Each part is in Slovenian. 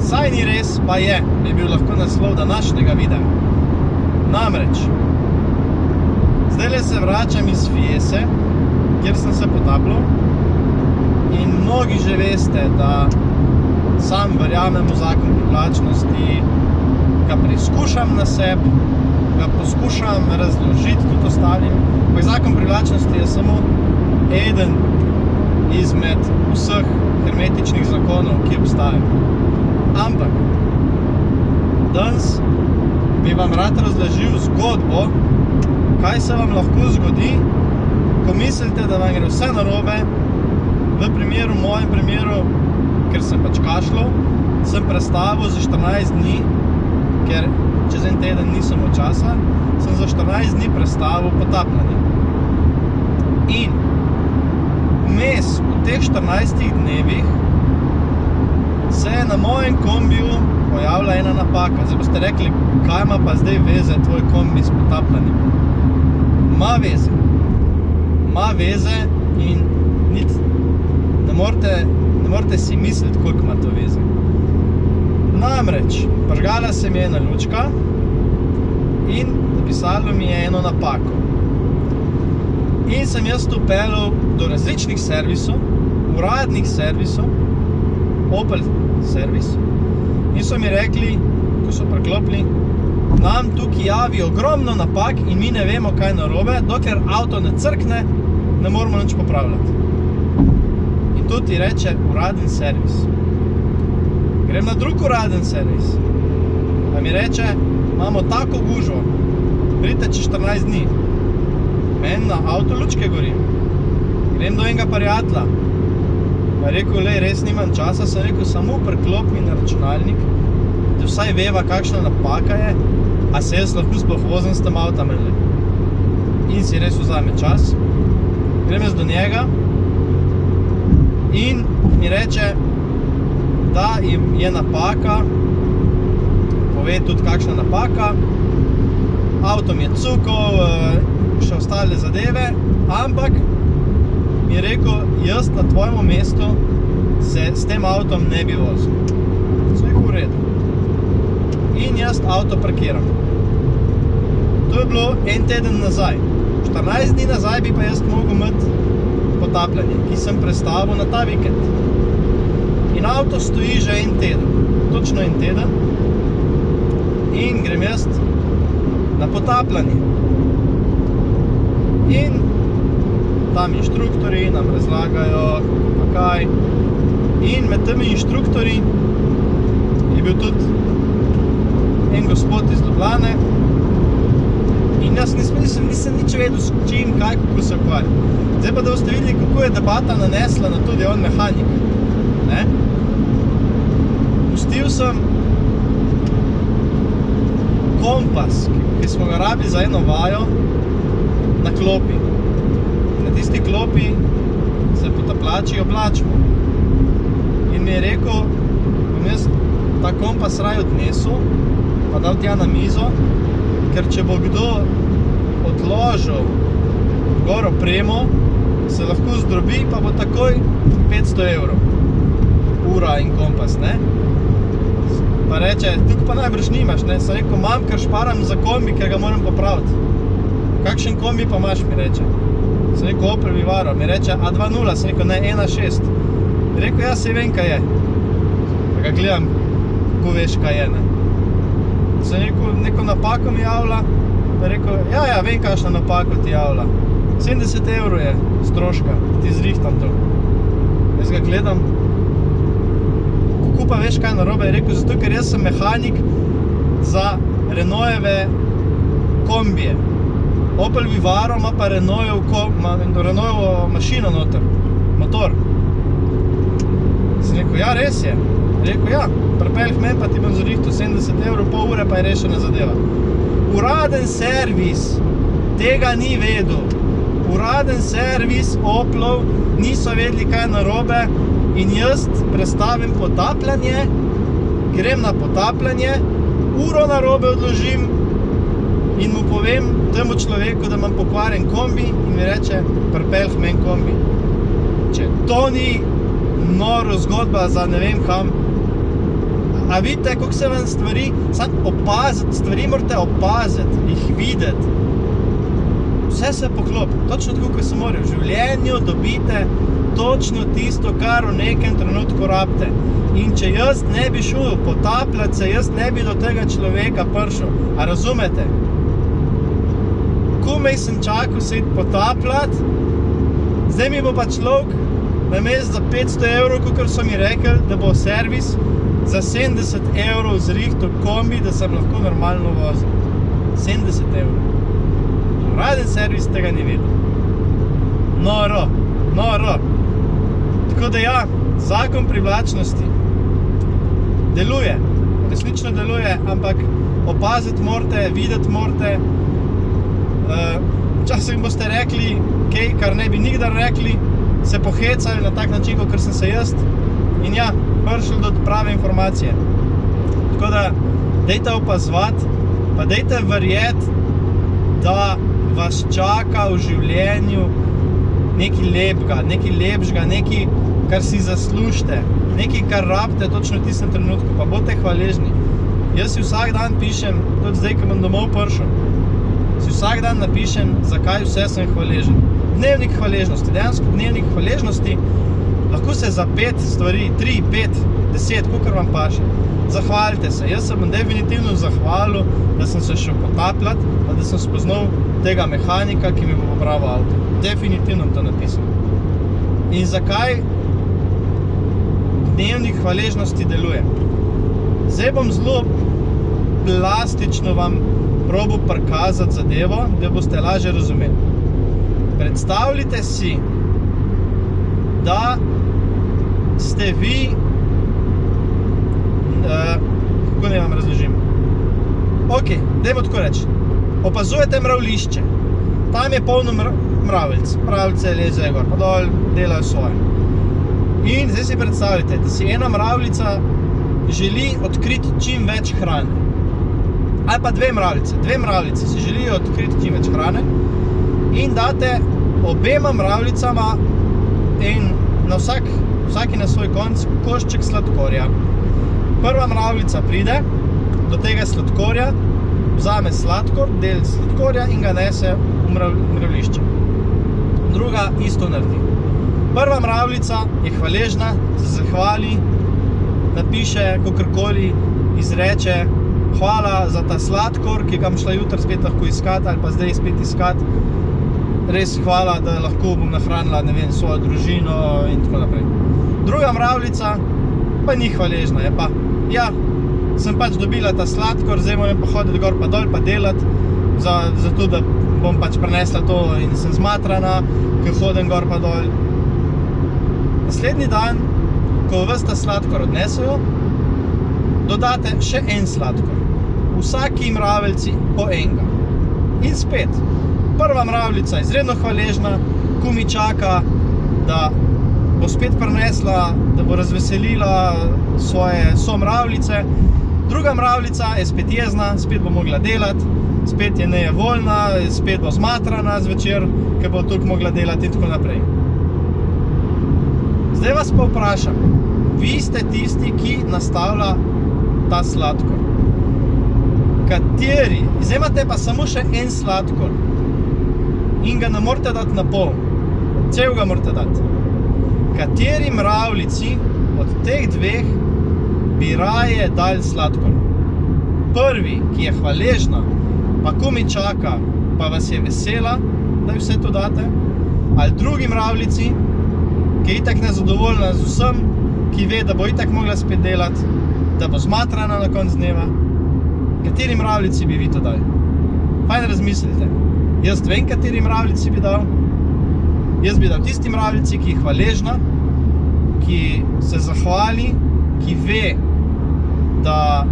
Saj ni res, pa je, bi bil lahko naslov današnjega videa. Namreč, zdajle se vračam iz Fiese, kjer sem se potapljal, in mnogi že veste, da sam verjamem v zakon privlačnosti, ga preizkušam na sebi, ga poskušam razložiti tudi ostalim. Zakon privlačnosti je samo eden izmed vseh hermetičnih zakonov, ki obstajajo. Ampak danes bi vam rad razložil zgodbo, kaj se vam lahko zgodi, ko mislite, da vam gre vse narobe. V mojem primeru, ker sem pač kašljal, sem prestavil za 14 dni, ker čez en teden nisem imel časa, sem za 14 dni prestavil potapljanje. In vmes v teh 14 dnevih se je na mojem kombiju pojavila ena napaka. Zdaj boste rekli, kaj ima pa zdaj veze tvoj kombi s potapljanjem? Ma veze in ne morete si misliti, koliko ima to veze. Namreč, prižgala se mi je ena lučka in napisalo mi je eno napako. In sem jaz vpeljal do različnih servisov, uradnih servisov, Opel servis, in so mi rekli, ko so priklopili, nam tukaj javi ogromno napak in mi ne vemo, kaj je narobe, dokler avto ne crkne, ne moramo nič popravljati. In tu ti reče uraden servis. Grem na drug uraden servis, pa mi reče, imamo tako gužvo, pridite čez 14 dni. Meni na avto lučke gorim. Grem do enega prijatelja. Pa je rekel, res nimam časa, sem rekel, samo priklop mi na računalnik, da vsaj veva, kakšna napaka je, a se jaz lahko sploh vozim s tem avtom. In si res vzame čas. Grem jaz do njega in mi reče, da je napaka, pove tudi, kakšna napaka, avto mi je cukal, še ostale zadeve, ampak mi je rekel, jaz na tvojemu mestu se s tem avtom ne bi vozil. Vse je v redu. In jaz avto parkiram. To je bilo en teden nazaj. 14 dni nazaj bi pa jaz mogel imeti potapljanje, ki sem prestavil na ta vikend. In avto stoji že en teden, točno en teden, in grem jaz na potapljanje. In tam inštruktori nam razlagajo, pa kaj. In med temi inštruktori je bil tudi en gospod iz Ljubljane. In jaz nisem nič vedel, s čim, kaj, kako se ukvarja. Zdaj pa, da boste videli, kako je debata nanesla na tudi on mehanik. Pustil sem kompas, ki smo ga rabili za eno vajo, na klopi. Na tisti klopi se potapljači oblačimo. In mi je rekel, bom jaz ta kompas raj odnesel, pa dal tja na mizo, ker če bo kdo odložil gor opremo, se lahko zdrobi, pa bo takoj 500 evrov. Ura in kompas, ne? Pa reče, tukaj pa najbrž nimaš, ne? Sem rekel, imam, ker šparam za kombi, ker ga moram popraviti. Kakšen kombi pa imaš, mi reče. Sem rekel, Opel Vivaro. Mi reče, A2.0, sem rekel, ne, 1.6. Rekel, ja, saj vem, kaj je. Pa ga gledam, kako veš, kaj je, ne. Sem rekel, neko napako mi javlja. Pa rekel, ja, vem, kakšno napako ti javlja. 70 evrov je stroška, ti zrihtam to. Jaz ga gledam, kako pa veš, kaj je narobe. Je rekel, zato, ker jaz sem mehanik za Renaultove kombije. Opel Vivaro ima pa Renaultovo mašino noter, motor. Sem rekel, ja, res je. Rekel, ja, pripelj meni pa ti bom zrihtal 70 evrov, pol ure pa je rešena zadeva. Uraden servis tega ni vedel. Uraden servis Oplov niso vedeli, kaj je narobe, in jaz prestavim potapljanje, grem na potapljanje, uro narobe odložim in mu povem temu človeku, da imam pokvaren kombi, in mi reče, pripelj meni kombi. Če to ni noro zgodba za ne vem kam, A vidite, koliko se vam stvari, samo opaziti, stvari morate opaziti, jih videti. Vse se poklop, točno tako, kot se mora. V življenju dobite točno tisto, kar v nekem trenutku rabite. In če jaz ne bi šel potapljati se, jaz ne bi do tega človeka prišel. A razumete? Komaj sem čakal se iti potapljati, zdaj mi bo pa človek namesto za 500 evrov, kakor so mi rekli, da bo servis, za 70 evrov zrihtal kombi, da sem lahko normalno vozil. 70 evrov. Raden servis tega ni vedel. Noro. Tako da ja, zakon privlačnosti deluje, resnično deluje, ampak opaziti morate, videti morate. Včasih boste rekli kaj, kar ne bi nikdar rekli, se pohecali na tak način, kot sem se jaz, in ja, prišli do prave informacije. Tako da, dajte opazovati, pa dajte verjeti, da vas čaka v življenju nekaj lepšega, nekaj, kar si zaslužite, nekaj, kar rabite točno v tistem trenutku, pa bodite hvaležni. Jaz si vsak dan pišem, tudi zdaj, ko bom domov prišel, si vsak dan napišem, zakaj vse sem hvaležen. Dnevnik hvaležnosti, dejansko dnevnik hvaležnosti, lahko se za 5 stvari, 3, 5, 10, kakor vam paše. Zahvalite se. Jaz se bom definitivno zahvalil, da sem se šel potapljati, pa da sem spoznal tega mehanika, ki mi bo popravil avto. Definitivno to napisal. In zakaj dnevnik hvaležnosti deluje? Zdaj bom zelo plastično vam probal prikazati zadevo, da boste lažje razumeli. Predstavljite si, da ste vi, kako ne vam razložim? Ok, dajmo tako reči. Opazujete mravljišče. Tam je polno mravljic. Mravljice lezejo gor, pa dol, delajo svoje. In zdaj si predstavljate, da si ena mravljica želi odkriti čim več hrane. Ali pa dve mravljice si želijo odkriti čim več hrane in date obema mravljicama in na vsaki na svoj konc košček sladkorja. Prva mravljica pride do tega sladkorja, vzame sladkor, del sladkorja in ga nese v mravljišče. Druga isto naredi. Prva mravljica je hvaležna, se zahvali, napiše kakorkoli, izreče hvala za ta sladkor, ki ga bom šla jutri spet lahko iskati ali pa zdaj spet iskati. Res hvala, da lahko bom nahranila, ne vem, svojo družino in tako naprej. Druga mravljica pa ni hvaležna, je pa, ja, sem pač dobila ta sladkor, zdaj moram pa hoditi gor pa dol pa delati, zato da bom pač prenesla to in sem zmatrana, ker hodim gor pa dol. Naslednji dan, ko ves ta sladkor odnesejo, dodate še en sladkor. Vsaki mravljici po enega. In spet, prva mravljica je izredno hvaležna, ko mi čaka, da bo spet prenesla, da bo razveselila svoje somravljice. Druga mravljica je spet jezna, spet bo mogla delati, spet je nejevoljna, spet bo zmatrana zvečer, ker bo toliko mogla delati in tako naprej. Zdaj vas pa vprašam, vi ste tisti, ki nastavlja ta sladkor. Kateri? Zdaj imate pa samo še en sladkor in ga ne morate dati na pol. Cel ga morate dati. Kateri mravljici od teh dveh bi raje dali sladkor? Prvi, ki je hvaležna, pa ko mi čaka, pa vas je vesela, da ji vse to date? Ali drugi mravljici, ki je itak nezadovoljna z vsem, ki ve, da bo itak mogla spet delati, da bo zmatrana na konc dneva? Kateri mravljici bi vi to dali? Fajn razmislite. Jaz vem, kateri mravljici bi dal. Jaz bi dal tisti mravljici, ki je hvaležna, ki se zahvali, ki ve, da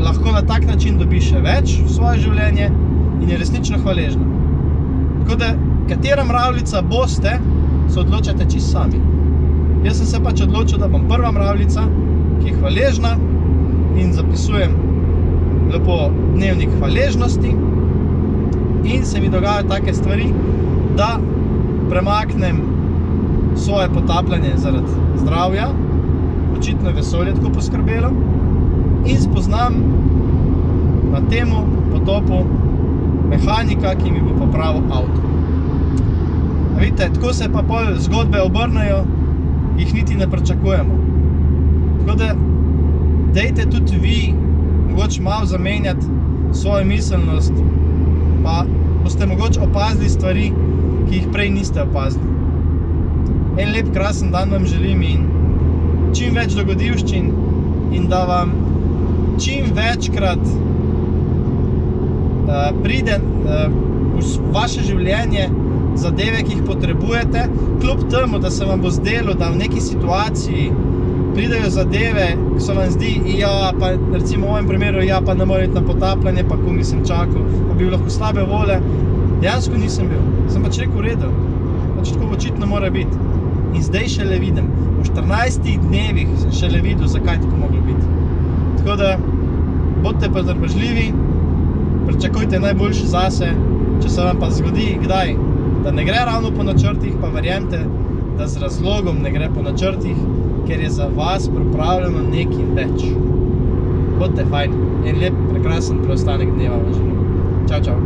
lahko na tak način dobi še več v svoje življenje in je resnično hvaležna. Tako da, katera mravljica boste, se odločate čisto sami. Jaz sem se pač odločil, da bom prva mravljica, ki je hvaležna in zapisujem lepo dnevnik hvaležnosti in se mi dogajajo take stvari, da premaknem svoje potapljanje zaradi zdravja, očitno je vesolje tako poskrbelo, in spoznam na temu potopu mehanika, ki mi bo popravil avto. A vidite, tako se pa pol zgodbe obrnejo, jih niti ne pričakujemo. Tako da, dajte tudi vi mogoče malo zamenjati svojo miselnost, pa boste mogoče opazili stvari, ki jih prej niste opazili. En lep, krasen dan vam želim in čim več dogodivščin in da vam čim večkrat pride v vaše življenje zadeve, ki jih potrebujete, kljub temu, da se vam bo zdelo, da v neki situaciji pridejo zadeve, ki se vam zdi, ja, pa recimo v mojem primeru, ja, pa ne morem iti na potapljanje, pa ko nisem čakal, pa bil lahko slabe vole. Dejansko nisem bil. Sem pač rekel, v redu. Pač tako očitno mora biti. In zdaj šele vidim. Po 14 dnevih sem šele videl, zakaj tako moglo biti. Tako da, bodite potrpežljivi, pričakujte najboljše zase, če se vam pa zgodi, kdaj, da ne gre ravno po načrtih, pa verjemite, da z razlogom ne gre po načrtih, ker je za vas pripravljeno nekaj več. Bodite fajn. En lep, prekrasen preostanek dneva vam želim. Čau, čau.